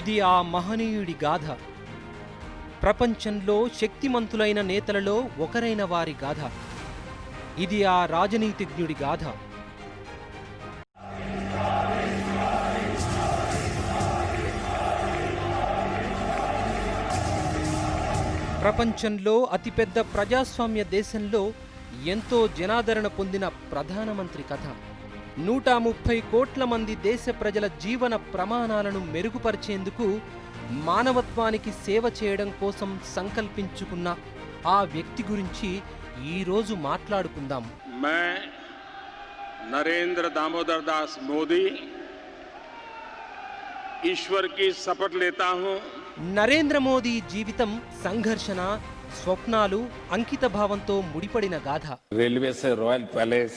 ఇది ఆ మహనీయుడి గాథ. ప్రపంచంలో శక్తిమంతులైన నేతలలో ఒకరైన వారి గాథ. ఇది ఆ రాజనీతిజ్ఞుడి గాథ. ప్రపంచంలో అతిపెద్ద ప్రజాస్వామ్య దేశంలో ఎంతో జనాదరణ పొందిన ప్రధానమంత్రి కథ. 130 కోట్ల మంది దేశ ప్రజల జీవన ప్రమాణాలను మెరుగుపరిచేందుకు మానవత్వానికి సేవ చేయడం కోసం సంకల్పించుకున్న ఆ వ్యక్తి గురించి ఈరోజు మాట్లాడుకుందాం. मैं नरेंद्र दामोदर दास मोदी ईश्वर की शपथ लेता हूं. నరేంద్ర మోదీ జీవితం సంఘర్షణ, స్వప్నాలు, అంకితభావంతో ముడిపడిన గాథ. रेलवे से रॉयल पैलेस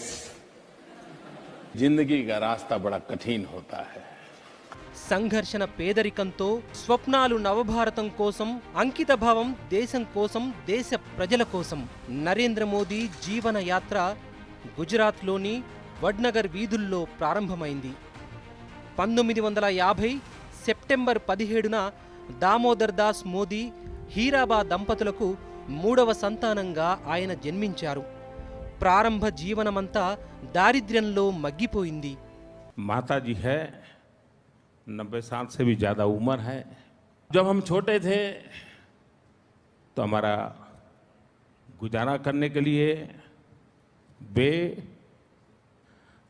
जिंदगी का रास्ता बड़ा कठिन होता है. సంఘర్షణ పేదరికంతో, స్వప్నాలు నవభారతం కోసం, అంకితభావం దేశం కోసం, దేశ ప్రజల కోసం. నరేంద్ర మోదీ జీవన యాత్ర గుజరాత్లోని వడ్నగర్ వీధుల్లో ప్రారంభమైంది. 1950 సెప్టెంబర్ 17న దామోదర్ దాస్ మోదీ, హీరాబా దంపతులకు 3వ సంతానంగా ఆయన జన్మించారు. ప్రారంభ జీవనమంతా దారిద్ర్యంలో మగ్గిపోయింది. माता जी है 90 साल से भी ज्यादा उम्र है. जब हम छोटे थे तो हमारा गुजारा करने के लिए वे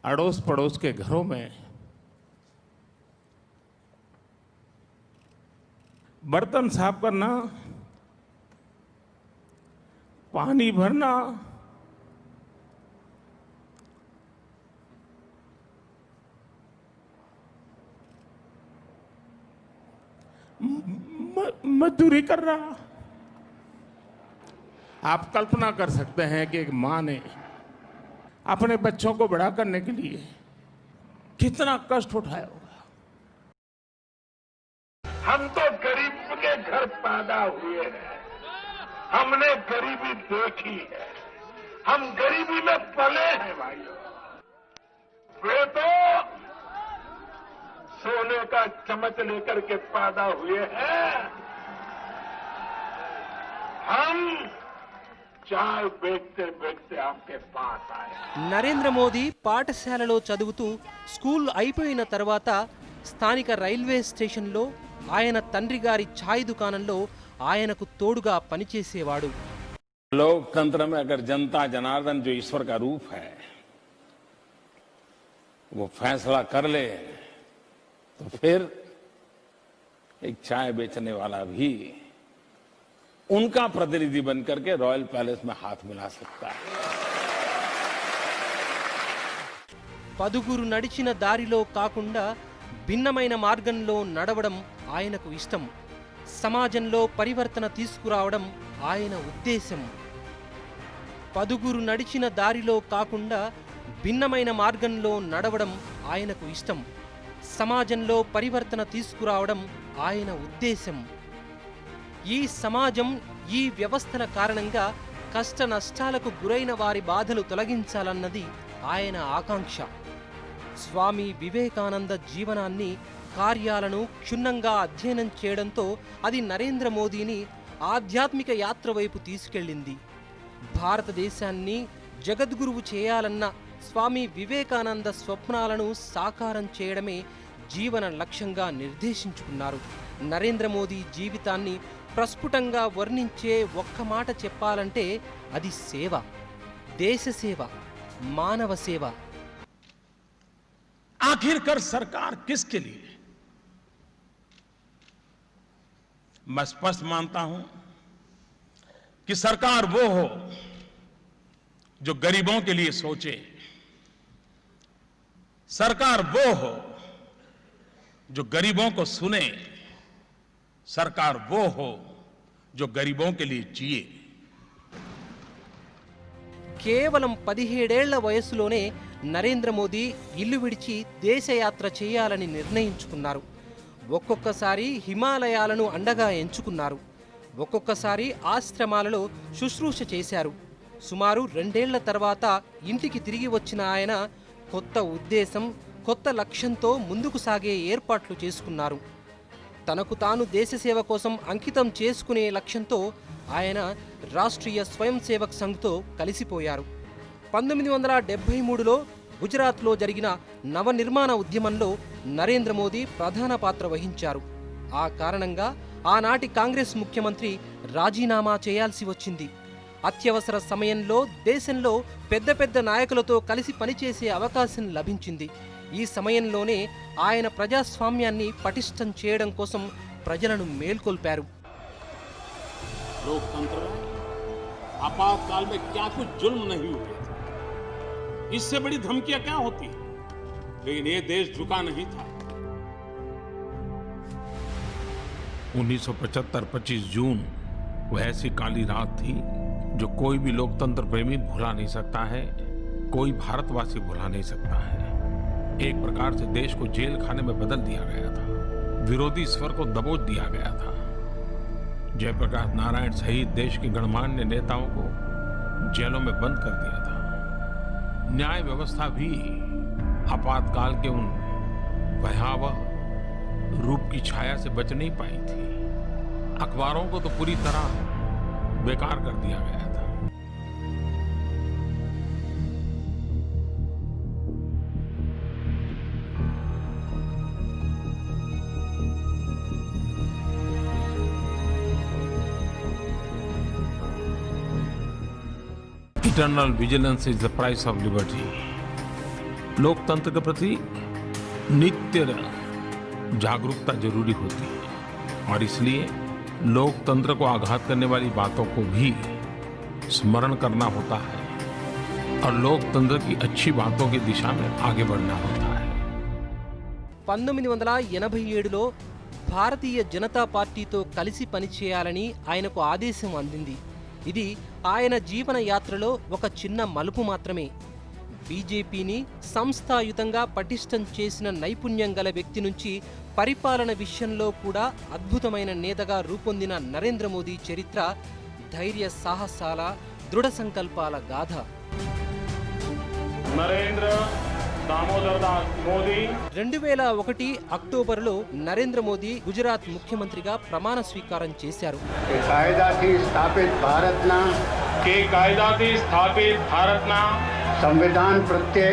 अड़ोस पड़ोस के घरों में बर्तन साफ करना, पानी भरना, मजदूरी कर रहा. आप कल्पना कर सकते हैं कि एक मां ने अपने बच्चों को बड़ा करने के लिए कितना कष्ट उठाया होगा. हम तो गरीब के घर पैदा हुए हैं, हमने गरीबी देखी है, हम गरीबी में पले हैं भाइयों. वे तो सोने का चम्मच लेकर के पैदा हुए हैं, हम चाय बेचते बेचते आपके पास आए. నరేంద్ర మోదీ పాఠశాలలో చదువుతూ స్కూల్ అయిపోయిన తర్వాత స్థానిక రైల్వే స్టేషన్లో ఆయన తండ్రి గారి ఛాయ్ దుకాణంలో ఆయనకు తోడుగా పనిచేసేవాడు. लोकतंत्र में अगर जनता जनार्दन जो ईश्वर का रूप है वो फैसला कर ले तो फिर एक चाय बेचने वाला भी उनका प्रतिनिधि बनकर के रॉयल पैलेस में हाथ मिला सकता है. పదుగురు నడిచిన దారిలో కాకుండా భిన్నమైన మార్గంలో నడవడం ఆయనకు ఇష్టం. సమాజంలో పరివర్తన తీసుకురావడం ఆయన ఉద్దేశం. పదుగురు నడిచిన దారిలో కాకుండా భిన్నమైన మార్గంలో నడవడం ఆయనకు ఇష్టం. సమాజంలో పరివర్తన తీసుకురావడం ఆయన ఉద్దేశం. ఈ సమాజం, ఈ వ్యవస్థల కారణంగా కష్ట నష్టాలకు గురైన వారి బాధలు తొలగించాలన్నది ఆయన ఆకాంక్ష. స్వామి వివేకానంద జీవనాన్ని, కార్యాలను క్షుణ్ణంగా అధ్యయనం చేయడంతో అది నరేంద్ర మోదీని ఆధ్యాత్మిక యాత్ర వైపు తీసుకెళ్ళింది. భారతదేశాన్ని జగద్గురువు చేయాలన్న స్వామి వివేకానంద స్వప్నాలను సాకారం చేయడమే జీవన లక్ష్యంగా నిర్దేశించుకున్నారు. నరేంద్ర మోదీ జీవితాన్ని ప్రస్ఫుటంగా వర్ణించే ఒక్క మాట చెప్పాలంటే అది సేవ, దేశ సేవ, మానవ సేవ. आखिरकार सरकार किसके लिए? मैं स्पष्ट मानता हूं कि सरकार वो हो जो गरीबों के लिए सोचे. सरकार वो हो जो गरीबों को सुने. सरकार वो हो जो गरीबों के लिए जिए. కేవలం 17 ఏళ్ల వయసులోనే నరేంద్ర మోదీ ఇల్లు విడిచి దేశయాత్ర చేయాలని నిర్ణయించుకున్నారు. ఒక్కొక్కసారి హిమాలయాలను అండగా ఎంచుకున్నారు. ఒక్కొక్కసారి ఆశ్రమాలలో శుశ్రూష చేశారు. సుమారు 2 ఏళ్ల తర్వాత ఇంటికి తిరిగి వచ్చిన ఆయన కొత్త ఉద్దేశం, కొత్త లక్ష్యంతో ముందుకు సాగే ఏర్పాట్లు చేసుకున్నారు. తనకు తాను దేశసేవ కోసం అంకితం చేసుకునే లక్ష్యంతో ఆయన రాష్ట్రీయ స్వయం సేవక్ సంఘ్తో కలిసిపోయారు. 1973లో గుజరాత్లో జరిగిన నవనిర్మాణ ఉద్యమంలో నరేంద్ర మోదీ ప్రధాన పాత్ర వహించారు. ఆ కారణంగా ఆనాటి కాంగ్రెస్ ముఖ్యమంత్రి రాజీనామా చేయాల్సి వచ్చింది. అత్యవసర సమయంలో దేశంలో పెద్ద పెద్ద నాయకులతో కలిసి పనిచేసే అవకాశం లభించింది. ఈ సమయంలోనే ఆయన ప్రజాస్వామ్యాన్ని పటిష్టం చేయడం కోసం ప్రజలను మేల్కొల్పారు. लोकतंत्र आपातकाल में क्या कुछ जुल्म नहीं हुए थे, इससे बड़ी धमकियां क्या होती, लेकिन ये देश झुका नहीं था। 1975 25 जून वो ऐसी काली रात थी जो कोई भी लोकतंत्र प्रेमी भुला नहीं सकता है, कोई भारतवासी भुला नहीं सकता है। एक प्रकार से देश को जेल खाने में बदल दिया गया था, विरोधी स्वर को दबोच दिया गया था। जयप्रकाश नारायण सहित देश के गणमान्य नेताओं को जेलों में बंद कर दिया था। न्याय व्यवस्था भी आपातकाल के उन भयावह रूप की छाया से बच नहीं पाई थी। अखबारों को तो पूरी तरह बेकार कर दिया गया था। Eternal vigilance is the price of liberty. लोकतंत्र के प्रति नित्य जागरूकता जरूरी होती है और इसलिए लोकतंत्र को आघात करने वाली बातों को भी स्मरण करना होता है और लोकतंत्र की अच्छी बातों की दिशा में आगे बढ़ना होता है। 1987లో భారతీయ జనతా పార్టీతో కలిసి పనిచేయాలని ఆయనకు ఆదేశం అందింది. ఇది ఆయన జీవన యాత్రలో ఒక చిన్న మలుపు మాత్రమే. బీజేపీని సంస్థాయుతంగా పటిష్టం చేసిన నైపుణ్యం గల వ్యక్తి నుంచి పరిపాలన విషయంలో కూడా అద్భుతమైన నేతగా రూపొందిన నరేంద్ర మోదీ చరిత్ర ధైర్య సాహసాల దృఢ సంకల్పాల గాథ. नरेंद्र दामोदर दास मोदी 2001 అక్టోబర్లో నరేంద్ర మోదీ గుజరాత్ ముఖ్యమంత్రిగా ప్రమాణ స్వీకారం చేశారు. के कायदाती स्थापित भारतना संविधान प्रत्यय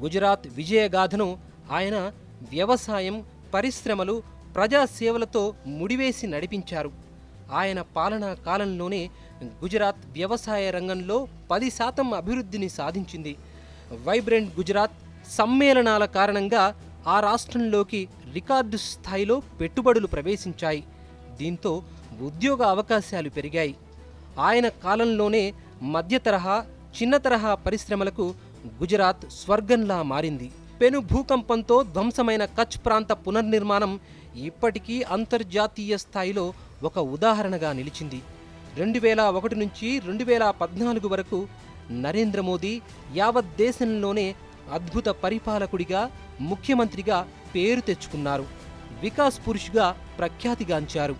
గుజరాత్ విజయగాథను ఆయన వ్యవసాయం, పరిశ్రమలు, ప్రజాసేవలతో ముడివేసి నడిపించారు. ఆయన పాలనా కాలంలోనే గుజరాత్ వ్యవసాయ రంగంలో 10% అభివృద్ధిని సాధించింది. వైబ్రెంట్ గుజరాత్ సమ్మేళనాల కారణంగా ఆ రాష్ట్రంలోకి రికార్డు స్థాయిలో పెట్టుబడులు ప్రవేశించాయి. దీంతో ఉద్యోగ అవకాశాలు పెరిగాయి. ఆయన కాలంలోనే మధ్య తరహా, చిన్న తరహా పరిశ్రమలకు గుజరాత్ స్వర్గంలా మారింది. పెను భూకంపంతో ధ్వంసమైన కచ్ ప్రాంత పునర్నిర్మాణం ఇప్పటికీ అంతర్జాతీయ స్థాయిలో ఒక ఉదాహరణగా నిలిచింది. 2001 నుంచి 2014 వరకు నరేంద్ర మోదీ యావత్ దేశంలోనే అద్భుత పరిపాలకుడిగా, ముఖ్యమంత్రిగా పేరు తెచ్చుకున్నారు. వికాస్ పురుష్గా ప్రఖ్యాతిగాంచారు.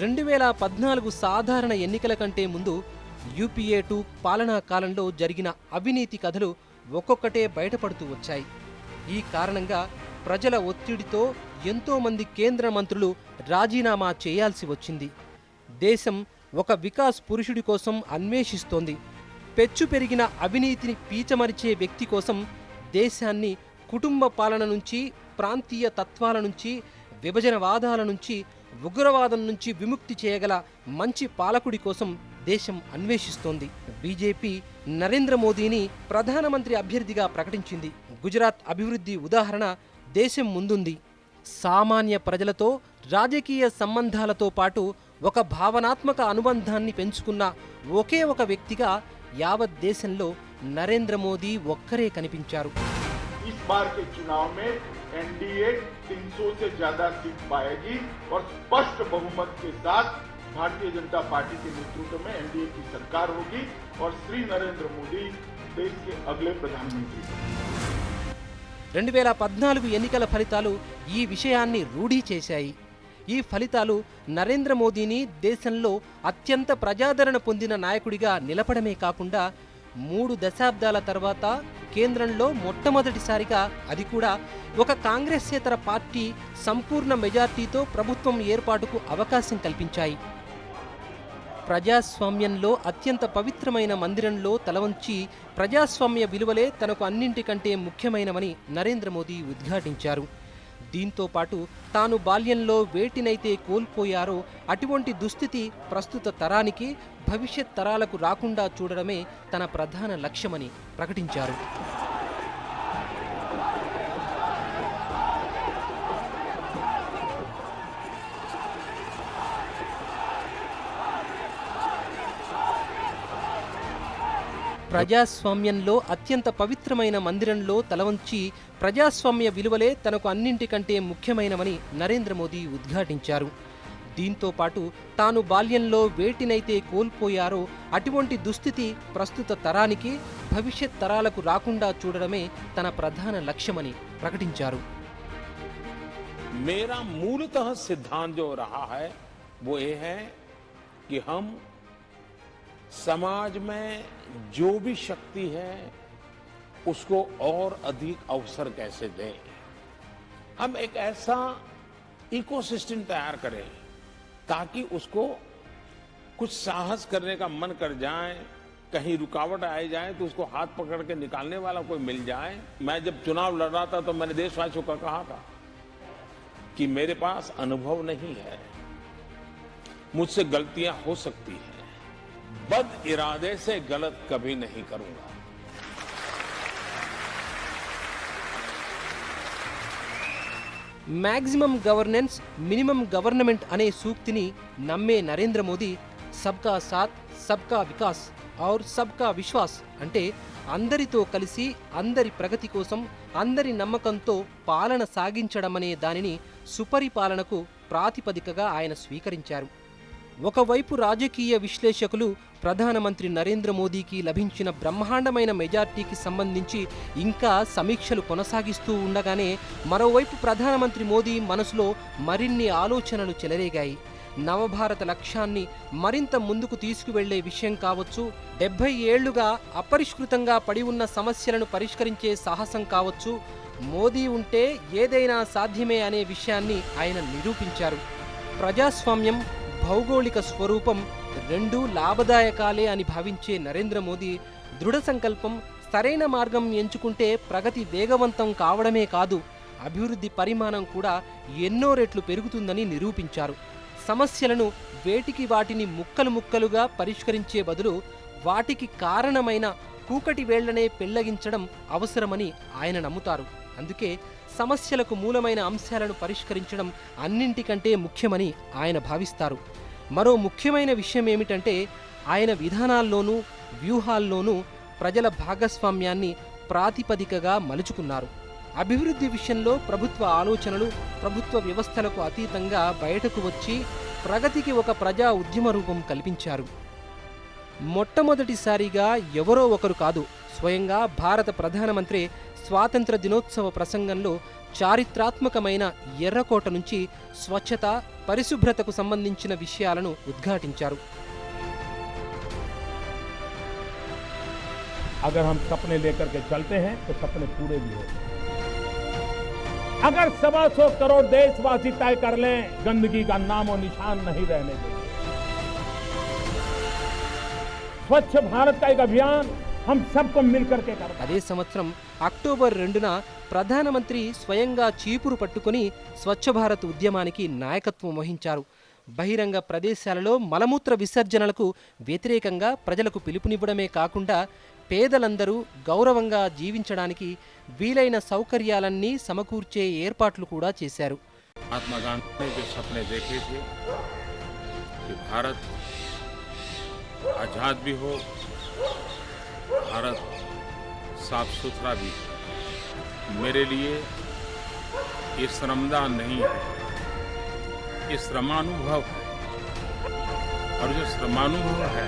2014 సాధారణ ఎన్నికల కంటే ముందు యూపీఏ 2 పాలనా కాలంలో జరిగిన అవినీతి కథలు ఒక్కొక్కటే బయటపడుతూ వచ్చాయి. ఈ కారణంగా ప్రజల ఒత్తిడితో ఎంతోమంది కేంద్ర మంత్రులు రాజీనామా చేయాల్సి వచ్చింది. దేశం ఒక వికాస్ పురుషుడి కోసం అన్వేషిస్తోంది. పెచ్చు పెరిగిన అవినీతిని పీచమరిచే వ్యక్తి కోసం దేశాన్ని కుటుంబ పాలన నుంచి, ప్రాంతీయ తత్వాల నుంచి, విభజనవాదాల నుంచి, ఉగ్రవాదం నుంచి విముక్తి చేయగల మంచి పాలకుడి కోసం దేశం అన్వేషిస్తోంది. బీజేపీ నరేంద్ర మోదీని ప్రధానమంత్రి అభ్యర్థిగా ప్రకటించింది. గుజరాత్ అభివృద్ధి ఉదాహరణ దేశం ముందుంది. సామాన్య ప్రజలతో రాజకీయ సంబంధాలతో పాటు ఒక భావనాత్మక అనుబంధాన్ని పెంచుకున్న ఒకే ఒక వ్యక్తిగా యావత్ దేశంలో నరేంద్ర మోదీ ఒక్కరే కనిపించారు. इस बार के चुनाव में एनडीए 300 से ज्यादा सीट पाएगी और स्पष्ट बहुमत के साथ भारतीय जनता पार्टी के नेतृत्व में एनडीए की सरकार होगी और श्री नरेंद्र मोदी देश के अगले प्रधानमंत्री। 2014 ఎన్నికల ఫలితాలు ఈ విషయాన్ని రూఢీ చేశాయి. ఈ ఫలితాలు నరేంద్ర మోదీని దేశంలో అత్యంత ప్రజాదరణ పొందిన నాయకుడిగా నిలపడమే కాకుండా 3 దశాబ్దాల తర్వాత కేంద్రంలో మొట్టమొదటిసారిగా, అది కూడా ఒక కాంగ్రెసేతర పార్టీ సంపూర్ణ మెజార్టీతో ప్రభుత్వం ఏర్పాటుకు అవకాశం కల్పించాయి. ప్రజాస్వామ్యంలో అత్యంత పవిత్రమైన మందిరంలో తలవంచి ప్రజాస్వామ్య విలువలే తనకు అన్నింటికంటే ముఖ్యమైనవని నరేంద్ర మోదీ ఉద్ఘాటించారు. దీంతో పాటు తాను బాల్యంలో వేటినైతే కోల్పోయారో అటువంటి దుస్థితి ప్రస్తుత తరానికి, భవిష్యత్ తరాలకు రాకుండా చూడడమే తన ప్రధాన లక్ష్యమని ప్రకటించారు. ప్రజాస్వామ్యంలో అత్యంత పవిత్రమైన మందిరంలో తలవంచి ప్రజాస్వామ్య విలువలే తనకు అన్నింటికంటే ముఖ్యమైనవని నరేంద్ర మోదీ ఉద్ఘాటించారు. దీంతో పాటు తాను బాల్యంలో వేటినైతే కోల్పోయారో అటువంటి దుస్థితి ప్రస్తుత తరానికి, భవిష్యత్ తరాలకు రాకుండా చూడడమే తన ప్రధాన లక్ష్యమని ప్రకటించారు. मेरा मूलतः सिद्धांत जो रहा है वो ये है कि हम समाज में जो भी शक्ति है उसको और अधिक अवसर कैसे दें. हम एक ऐसा इकोसिस्टम तैयार करें ताकि उसको कुछ साहस करने का मन कर जाए, कहीं रुकावट आ जाए तो उसको हाथ पकड़ के निकालने वाला कोई मिल जाए. मैं जब चुनाव लड़ रहा था तो मैंने देशवासियों को कहा था कि मेरे पास अनुभव नहीं है, मुझसे गलतियां हो सकती हैं, बद इरादे से गलत कभी नहीं करूंगा. మ్యాక్సిమం గవర్నెన్స్, మినిమం గవర్నమెంట్ అనే సూక్తిని నమ్మే నరేంద్ర మోదీ సబ్కా సాత్, సబ్కా వికాస్ ఔర్ సబ్కా విశ్వాస్ అంటే అందరితో కలిసి అందరి ప్రగతి కోసం అందరి నమ్మకంతో పాలన సాగించడమనే దానిని సుపరిపాలనకు ప్రాతిపదికగా ఆయన స్వీకరించారు. ఒకవైపు రాజకీయ విశ్లేషకులు ప్రధానమంత్రి నరేంద్ర మోదీకి లభించిన బ్రహ్మాండమైన మెజార్టీకి సంబంధించి ఇంకా సమీక్షలు కొనసాగిస్తూ ఉండగానే మరోవైపు ప్రధానమంత్రి మోదీ మనసులో మరిన్ని ఆలోచనలు చెలరేగాయి. నవభారత లక్ష్యాన్ని మరింత ముందుకు తీసుకువెళ్లే విషయం కావచ్చు, 70 ఏళ్లుగా అపరిష్కృతంగా పడి ఉన్న సమస్యలను పరిష్కరించే సాహసం కావచ్చు, మోదీ ఉంటే ఏదైనా సాధ్యమే అనే విషయాన్ని ఆయన నిరూపించారు. ప్రజాస్వామ్యం, భౌగోళిక స్వరూపం రెండూ లాభదాయకాలే అని భావించే నరేంద్ర మోదీ దృఢ సంకల్పం, సరైన మార్గం ఎంచుకుంటే ప్రగతి వేగవంతం కావడమే కాదు, అభివృద్ధి పరిమాణం కూడా ఎన్నో రెట్లు పెరుగుతుందని నిరూపించారు. సమస్యలను వేటికి వాటిని ముక్కలు ముక్కలుగా పరిష్కరించే బదులు వాటికి కారణమైన కూకటి వేళ్లనే పెళ్లగించడం అవసరమని ఆయన నమ్ముతారు. అందుకే సమస్యలకు మూలమైన అంశాలను పరిష్కరించడం అన్నింటికంటే ముఖ్యమని ఆయన భావిస్తారు. మరో ముఖ్యమైన విషయం ఏమిటంటే ఆయన విధానాల్లోనూ వ్యూహాల్లోనూ ప్రజల భాగస్వామ్యాన్ని ప్రాతిపదికగా మలుచుకున్నారు. అభివృద్ధి విషయంలో ప్రభుత్వ ఆలోచనలు, ప్రభుత్వ వ్యవస్థలకు అతీతంగా బయటకు వచ్చి ప్రగతికి ఒక ప్రజా ఉద్యమ రూపం కల్పించారు. మొట్టమొదటిసారిగా ఎవరో ఒకరు కాదు, స్వయంగా భారత ప్రధానమంత్రి స్వాతంత్ర దినోత్సవ ప్రసంగంలో చారిత్రాత్మకమైన ఎర్రకోట నుంచి స్వచ్ఛత, పరిశుభ్రతకు సంబంధించిన విషయాలను ఉద్ఘాటించారు. अगर हम सपने लेकर के चलते हैं तो सपने पूरे भी होते हैं. अगर 125 करोड़ देशवासी तय कर लें, गंदगी का नामो निशान नहीं रहने देंगे. स्वच्छ भारत का एक अभियान हम सबको मिलकर के करना. అదే సంవత్సరం అక్టోబర్ 2న ప్రధానమంత్రి స్వయంగా చీపురు పట్టుకుని స్వచ్ఛ భారత్ ఉద్యమానికి నాయకత్వం వహించారు. బహిరంగ ప్రదేశాలలో మలమూత్ర విసర్జనలకు వ్యతిరేకంగా ప్రజలకు పిలుపునివ్వడమే కాకుండా పేదలందరూ గౌరవంగా జీవించడానికి వీలైన సౌకర్యాలన్నీ సమకూర్చే ఏర్పాట్లు కూడా చేశారు. महात्मा गांधी ने जो सपने देखे थे कि भारत आजाद भी हो, भारत साफ सुथरा भी हो, मेरे लिए ये श्रमदान नहीं है, ये श्रमानुभव है. और जो श्रमानुभव है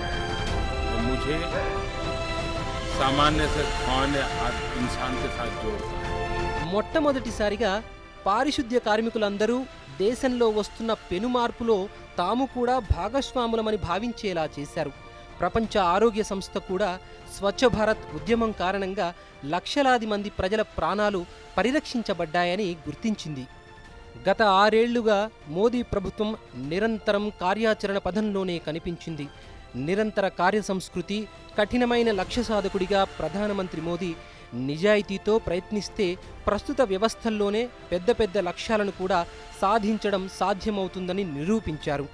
वो मुझे सामान्य से सामान्य इंसान के साथ जोड़ता है. మొట్టమొదటిసారిగా పారిశుద్ధ్య కార్మికులందరూ దేశంలో వస్తున్న పెనుమార్పులో తాము కూడా భాగస్వాములమని భావించేలా చేశారు. ప్రపంచ ఆరోగ్య సంస్థ కూడా స్వచ్ఛ భారత్ ఉద్యమం కారణంగా లక్షలాది మంది ప్రజల ప్రాణాలు పరిరక్షించబడ్డాయని గుర్తించింది. గత 6 ఏళ్లుగా మోదీ ప్రభుత్వం నిరంతరం కార్యాచరణ పథంలోనే కనిపించింది. నిరంతర కార్యసంస్కృతి, కఠినమైన లక్ష్య సాధకుడిగా ప్రధానమంత్రి మోదీ నిజాయితీతో ప్రయత్నిస్తే ప్రస్తుత వ్యవస్థల్లోనే పెద్ద పెద్ద లక్ష్యాలను కూడా సాధించడం సాధ్యమవుతుందని నిరూపించారు.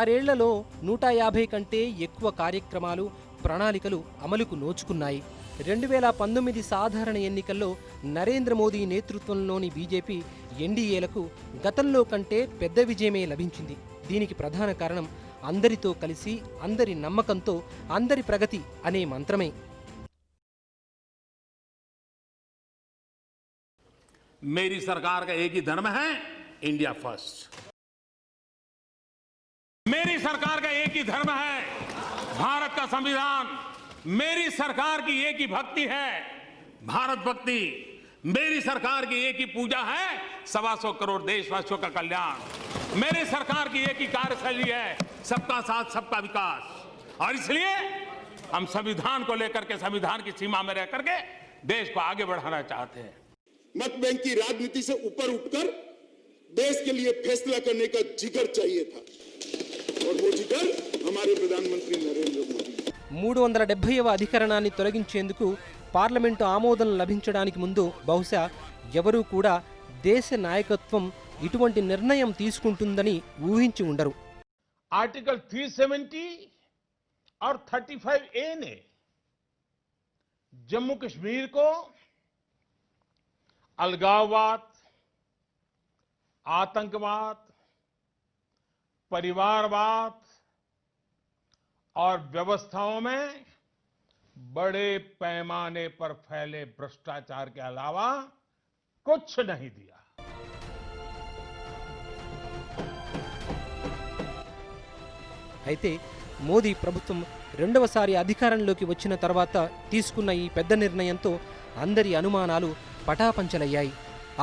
ఆరేళ్లలో 150 కంటే ఎక్కువ కార్యక్రమాలు, ప్రణాళికలు అమలుకు నోచుకున్నాయి. 2019 సాధారణ ఎన్నికల్లో నరేంద్ర మోదీ నేతృత్వంలోని బీజేపీ ఎన్డీఏలకు గతంలో కంటే పెద్ద విజయమే లభించింది. దీనికి ప్రధాన కారణం అందరితో కలిసి, అందరి నమ్మకంతో అందరి ప్రగతి అనే మంత్రమే. मेरी सरकार का एक ही धर्म है, इंडिया फर्स्ट। मेरी सरकार का एक ही धर्म है, भारत का संविधान। मेरी सरकार की एक ही भक्ति है, भारत भक्ति। मेरी सरकार की एक ही पूजा है, 125 करोड़ देशवासियों का कल्याण। मेरी सरकार की एक ही कार्यशैली है, सबका साथ सबका विकास। और इसलिए हम संविधान को लेकर के, संविधान की सीमा में रह करके देश को आगे बढ़ाना चाहते हैं। मत बैंक की राजनीति से ऊपर उठकर देश के लिए फैसला करने का जिगर चाहिए था, और वो जिगर हमारे प्रधानमंत्री नरेंद्र मोदी। 370వ అధికరణాన్ని తొలగించేందుకు పార్లమెంటు ఆమోదం లభించడానికి ముందు బహుశా ఎవరూ కూడా దేశ నాయకత్వం ఇటువంటి నిర్ణయం తీసుకుంటుందని ఊహించి ఉండరు. आर्टिकल 370 और 35A ने जम्मू कश्मीर को अलगाववाद, आतंकवाद, परिवारवाद और व्यवस्थाओं में बड़े पैमाने पर फैले भ्रष्टाचार के अलावा कुछ नहीं दिया। అయితే మోదీ ప్రభుత్వం రెండవసారి అధికారంలోకి వచ్చిన తర్వాత తీసుకున్న ఈ పెద్ద నిర్ణయంతో అందరి అనుమానాలు పటాపంచలయ్యాయి.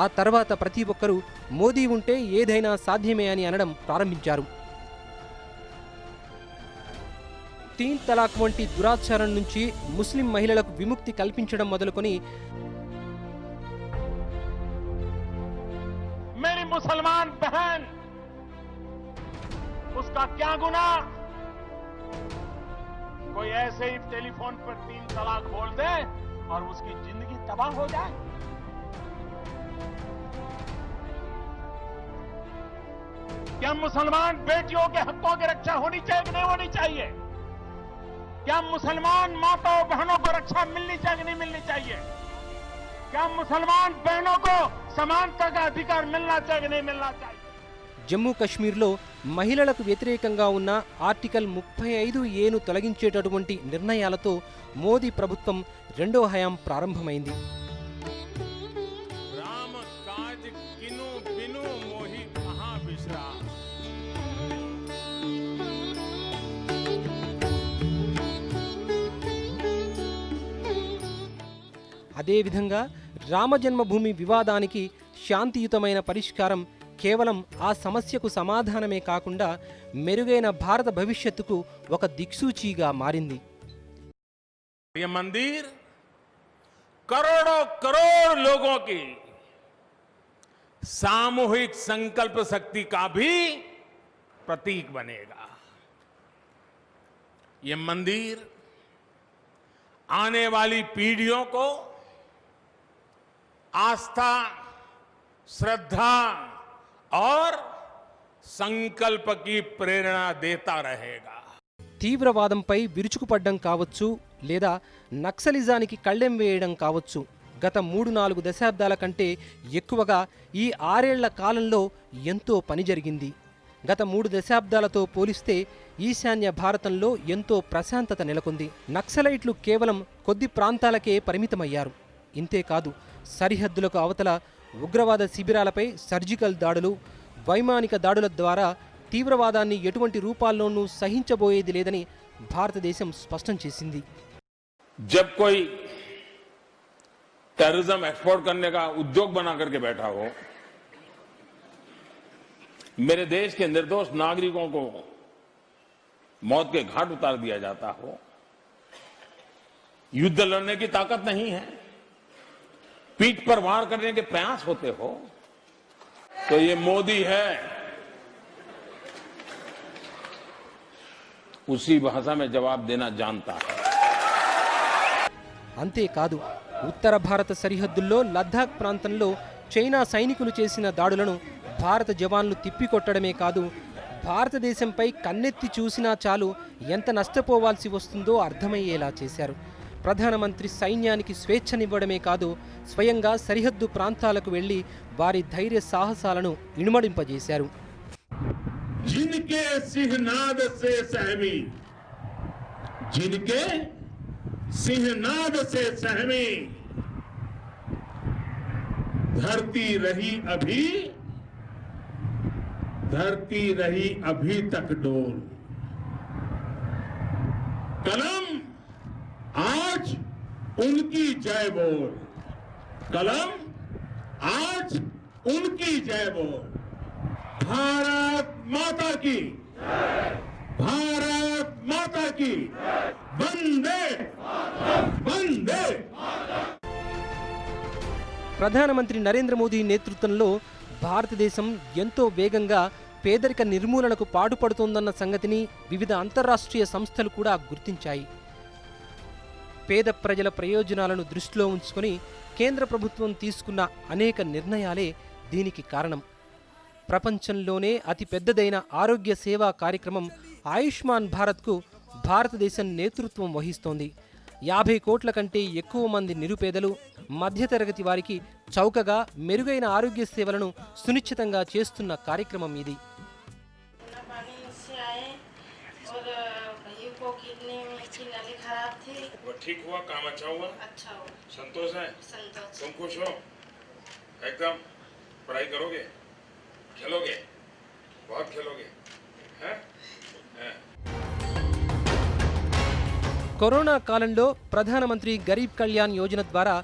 ఆ తర్వాత ప్రతి ఒక్కరూ మోదీ ఉంటే ఏదైనా సాధ్యమే అని అనడం ప్రారంభించారు. 3 తలాక్ వంటి దురాచారం నుంచి ముస్లిం మహిళలకు విముక్తి కల్పించడం మొదలుకొని मेरी मुसलमान बहन, उसका क्या गुनाह? कोई ऐसे ही टेलीफोन पर 3 तलाक बोल दे और उसकी जिंदगी तबाह हो जाए? क्या मुसलमान बेटियों के हकों की रक्षा होनी चाहिए कि नहीं होनी चाहिए? क्या मुसलमान माताओं बहनों को रक्षा मिलनी चाहिए कि नहीं मिलनी चाहिए? क्या मुसलमान बहनों को समानता का अधिकार मिलना चाहिए कि नहीं मिलना चाहिए? జమ్మూ కశ్మీర్లో మహిళలకు వ్యతిరేకంగా ఉన్న ఆర్టికల్ 35ఏను తొలగించేటటువంటి నిర్ణయాలతో మోదీ ప్రభుత్వం రెండో హయాం ప్రారంభమైంది. राम काज किनु बिनु मोहि कहां बिसरा। అదేవిధంగా రామజన్మభూమి వివాదానికి శాంతియుతమైన పరిష్కారం కేవలం ఆ సమస్యకు సమాధానమే కాకుండా మెరుగైన భారత భవిష్యత్తుకు ఒక దిక్సూచిగా మారింది. ये मंदिर करोड़ों करोड़ लोगों की सामूहिक संकल्प शक्ति का भी प्रतीक बनेगा। ये मंदिर आने वाली पीढ़ियों को आस्था, श्रद्धा और संकल्प की प्रेरणा देता रहेगा। తీవ్రవాదంపై విరుచుకుపడ్డం కావచ్చు, లేదా నక్సలిజానికి కళ్ళెం వేయడం కావచ్చు, గత 3-4 దశాబ్దాల కంటే ఎక్కువగా ఈ 6 ఏళ్ల కాలంలో ఎంతో పని జరిగింది. గత 3 దశాబ్దాలతో పోలిస్తే ఈశాన్య భారతంలో ఎంతో ప్రశాంతత నెలకొంది. నక్సలైట్లు కేవలం కొద్ది ప్రాంతాలకే పరిమితమయ్యారు. ఇంతేకాదు, సరిహద్దులకు అవతల ఉగ్రవాద శిబిరాలపై సర్జికల్ దాడులు, వైమానిక దాడుల ద్వారా తీవ్రవాదాన్ని ఎటువంటి రూపాల్లోనూ సహించబోయేది లేదని భారతదేశం స్పష్టం చేసింది. जब कोई टेररिज्म एक्सपोर्ट करने का उद्योग बना करके बैठा हो, मेरे देश के निर्दोष नागरिकों को मौत के घाट उतार दिया जाता हो, युद्ध लड़ने की ताकत नहीं है, पीठ पर वार करने के प्रयास होते हो, तो ये मोदी है, उसी भाषा में जवाब देना जानता है. అంతేకాదు ఉత్తర భారత సరిహద్దుల్లో లద్దాఖ్ ప్రాంతంలో చైనా సైనికులు చేసిన దాడులను భారత జవాన్లు తిప్పికొట్టడమే కాదు, భారతదేశంపై కన్నెత్తి చూసినా చాలు ఎంత నష్టపోవాల్సి వస్తుందో అర్థమయ్యేలా చేశారు. ప్రధానమంత్రి సైన్యానికి స్వేచ్ఛనివ్వడమే కాదు, స్వయంగా సరిహద్దు ప్రాంతాలకు వెళ్లి వారి ధైర్య సాహసాలను ఇనుమడింపజేశారు. जिनके सिंहनाद से सहमी, जिनके सिंहनाद से सहमी धरती रही अभी तक डोल. कलम आज उनकी जय बोल, कलम आज उनकी जय बोल. भारत माता की, भारत माता की, वंदे वंदे. ప్రధానమంత్రి నరేంద్ర మోదీ నేతృత్వంలో భారతదేశం ఎంతో వేగంగా పేదరిక నిర్మూలనకు పాటుపడుతోందన్న సంగతిని వివిధ అంతర్రాష్ట్రీయ సంస్థలు కూడా గుర్తించాయి. పేద ప్రజల ప్రయోజనాలను దృష్టిలో ఉంచుకొని కేంద్ర ప్రభుత్వం తీసుకున్న అనేక నిర్ణయాలే దీనికి కారణం. ప్రపంచంలోనే అతి పెద్దదైన ఆరోగ్య సేవా కార్యక్రమం ఆయుష్మాన్ భారత్కు భారతదేశం నేతృత్వం వహిస్తోంది. 50 కోట్ల కంటే ఎక్కువ మంది నిరుపేదలు, మధ్యతరగతి వారికి చౌకగా మెరుగైన ఆరోగ్య సేవలను సునిశ్చితంగా చేస్తున్న కార్యక్రమం ఇది. वो ठीक हुआ, काम अच्छा हुआ, अच्छा हो, संतोष है, संतोष. तुम खुश हो एकदम. पढ़ाई करोगे, खेलोगे, बहुत खेलोगे, हैं? हैं? కరోనా కాలంలో ప్రధానమంత్రి గరీబ్ కళ్యాణ్ యోజన ద్వారా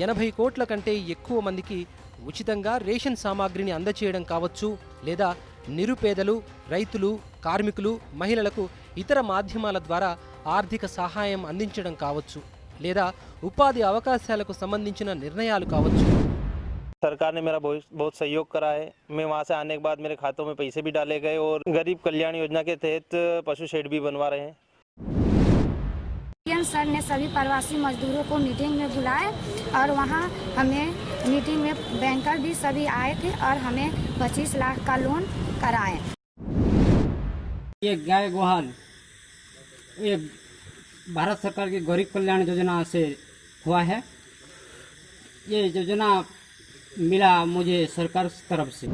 80 కోట్ల కంటే ఎక్కువ మందికి ఉచితంగా రేషన్ సామాగ్రిని అందచేయడం కావచ్చు, లేదా నిరుపేదలు, రైతులు, కార్మికులు, మహిళలకు ఇతర మాధ్యమాల ద్వారా ఆర్థిక సహాయం అందించడం కావచ్చు, లేదా ఉపాధి అవకాశాలకు సంబంధించిన నిర్ణయాలు కావచ్చు. सरकार ने मेरा बहुत सहयोग करा है. मैं वहाँ से आने के बाद मेरे खातों में पैसे भी डाले गए और गरीब कल्याण योजना के तहत पशु शेड भी बनवा रहे हैं. सर ने सभी प्रवासी मजदूरों को मीटिंग में बुलाए और वहाँ हमें मीटिंग में बैंकर भी सभी आए थे और हमें 25 लाख का लोन कराए. ये गाय गोहाल ये भारत सरकार की गरीब कल्याण योजना से हुआ है. ये योजना मिला मुझे सरकार की तरफ से.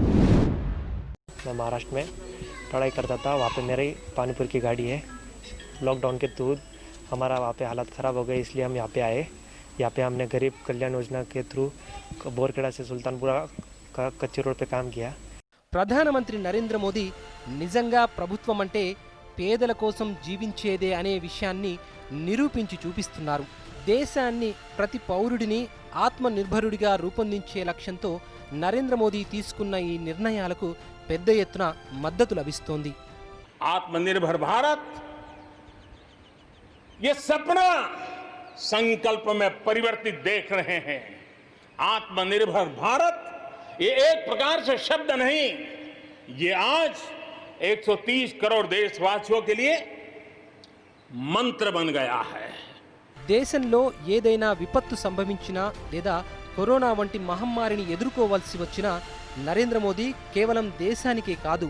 मैं महाराष्ट्र में पढ़ाई करता था. वहाँ पे मेरी पानीपुर की गाड़ी है. लॉकडाउन के दूर हमारा वहाँ पे हालत ख़राब हो गई, इसलिए हम यहाँ पे आए. यहाँ पे हमने गरीब कल्याण योजना के थ्रू बोरखेड़ा से सुल्तानपुरा का कच्चे रोड पे काम किया. ప్రధానమంత్రి నరేంద్ర మోదీ నిజంగా ప్రభుత్వం అంటే పేదల కోసం జీవించేదే అనే విషయాన్ని నిరూపించి చూపిస్తున్నారు. దేశాన్ని ప్రతి పౌరుడిని ఆత్మనిర్భరుడిగా రూపొందించే లక్ష్యంతో నరేంద్ర మోదీ తీసుకున్న ఈ నిర్ణయాలకు పెద్ద ఎత్తున మద్దతు లభిస్తోంది. आत्मनिर्भर भारत ये सपना संकल्प में परिवर्तित देख रहे हैं. आत्मनिर्भर भारत ये एक प्रकार से शब्द नहीं, ये आज 130 करोड़ देशवासियों के लिए मंत्र बन गया है. దేశంలో ఏదైనా విపత్తు సంభవించినా లేదా కరోనా వంటి మహమ్మారిని ఎదుర్కోవాల్సి వచ్చినా నరేంద్ర మోదీ కేవలం దేశానికే కాదు,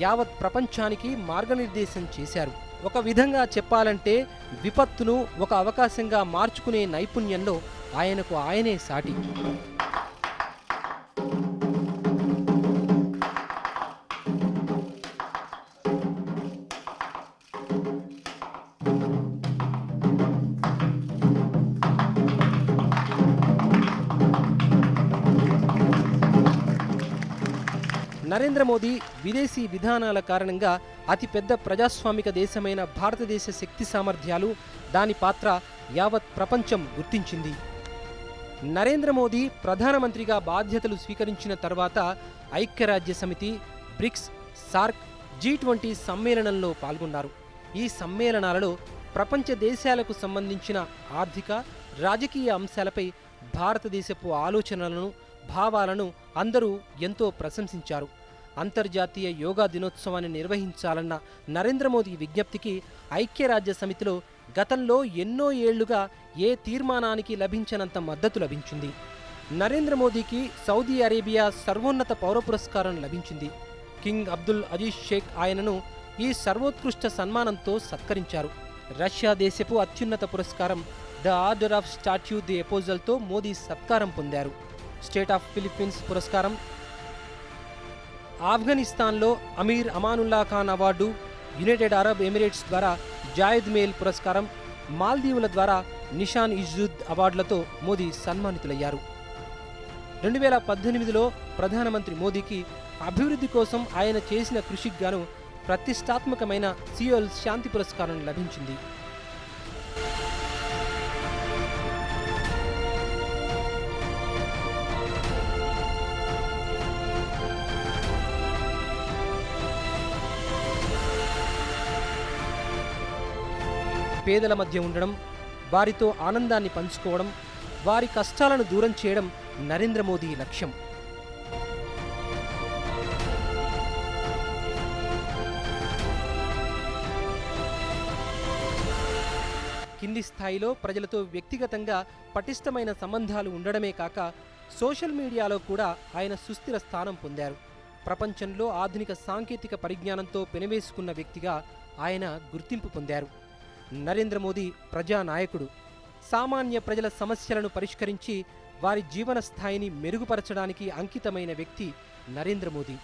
యావత్ ప్రపంచానికి మార్గనిర్దేశం చేశారు. ఒక విధంగా చెప్పాలంటే విపత్తును ఒక అవకాశంగా మార్చుకునే నైపుణ్యంలో ఆయనకు ఆయనే సాటి. నరేంద్ర మోదీ విదేశీ విధానాల కారణంగా అతిపెద్ద ప్రజాస్వామిక దేశమైన భారతదేశ శక్తి సామర్థ్యాలు, దాని పాత్ర యావత్ ప్రపంచం గుర్తించింది. నరేంద్ర మోదీ ప్రధానమంత్రిగా బాధ్యతలు స్వీకరించిన తర్వాత ఐక్యరాజ్య సమితి, బ్రిక్స్, సార్క్, G20 సమ్మేళనంలో పాల్గొన్నారు. ఈ సమ్మేళనాలలో ప్రపంచ దేశాలకు సంబంధించిన ఆర్థిక, రాజకీయ అంశాలపై భారతదేశపు ఆలోచనలను, భావాలను అందరూ ఎంతో ప్రశంసించారు. అంతర్జాతీయ యోగా దినోత్సవాన్ని నిర్వహించాలన్న నరేంద్ర మోదీ విజ్ఞప్తికి ఐక్యరాజ్య సమితిలో గతంలో ఎన్నో ఏళ్లుగా ఏ తీర్మానానికి లభించనంత మద్దతు లభించింది. నరేంద్ర మోదీకి సౌదీ అరేబియా సర్వోన్నత పౌర పురస్కారం లభించింది. కింగ్ అబ్దుల్ అజీజ్ షేక్ ఆయనను ఈ సర్వోత్కృష్ట సన్మానంతో సత్కరించారు. రష్యా దేశపు అత్యున్నత పురస్కారం the order of statue the ఎపోజల్తో మోదీ సత్కారం పొందారు. స్టేట్ ఆఫ్ ఫిలిప్పీన్స్ పురస్కారం, ఆఫ్ఘనిస్తాన్లో Amir Amanullah Khan award, United Arab Emirates ద్వారా జాయద్ మేల్ పురస్కారం, మాల్దీవుల ద్వారా నిషాన్ ఇజ్జుద్ అవార్డులతో మోదీ సన్మానితులయ్యారు. 2018లో ప్రధానమంత్రి మోదీకి అభివృద్ధి కోసం ఆయన చేసిన కృషికి గాను ప్రతిష్టాత్మకమైన సియోల్ శాంతి పురస్కారం లభించింది. పేదల మధ్య ఉండడం, వారితో ఆనందాన్ని పంచుకోవడం, వారి కష్టాలను దూరం చేయడం నరేంద్ర మోదీ లక్ష్యం. కింది స్థాయిలో ప్రజలతో వ్యక్తిగతంగా పటిష్టమైన సంబంధాలు ఉండడమే కాక సోషల్ మీడియాలో కూడా ఆయన సుస్థిర స్థానం పొందారు. ప్రపంచంలో ఆధునిక సాంకేతిక పరిజ్ఞానంతో పెనవేసుకున్న వ్యక్తిగా ఆయన గుర్తింపు పొందారు. నరేంద్ర మోదీ ప్రజానాయకుడు. సామాన్య ప్రజల సమస్యలను పరిష్కరించి వారి జీవన స్థాయిని మెరుగుపరచడానికి అంకితమైన వ్యక్తి నరేంద్ర మోదీ.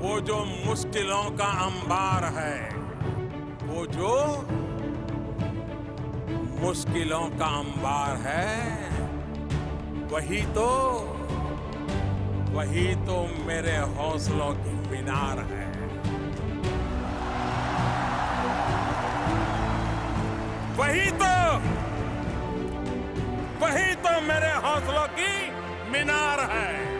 वो जो मुश्किलों का अंबार है, वो जो मुश्किलों का अंबार है, वही तो मेरे हौसलों की मीनार है। वही तो मेरे हौसलों की मीनार है।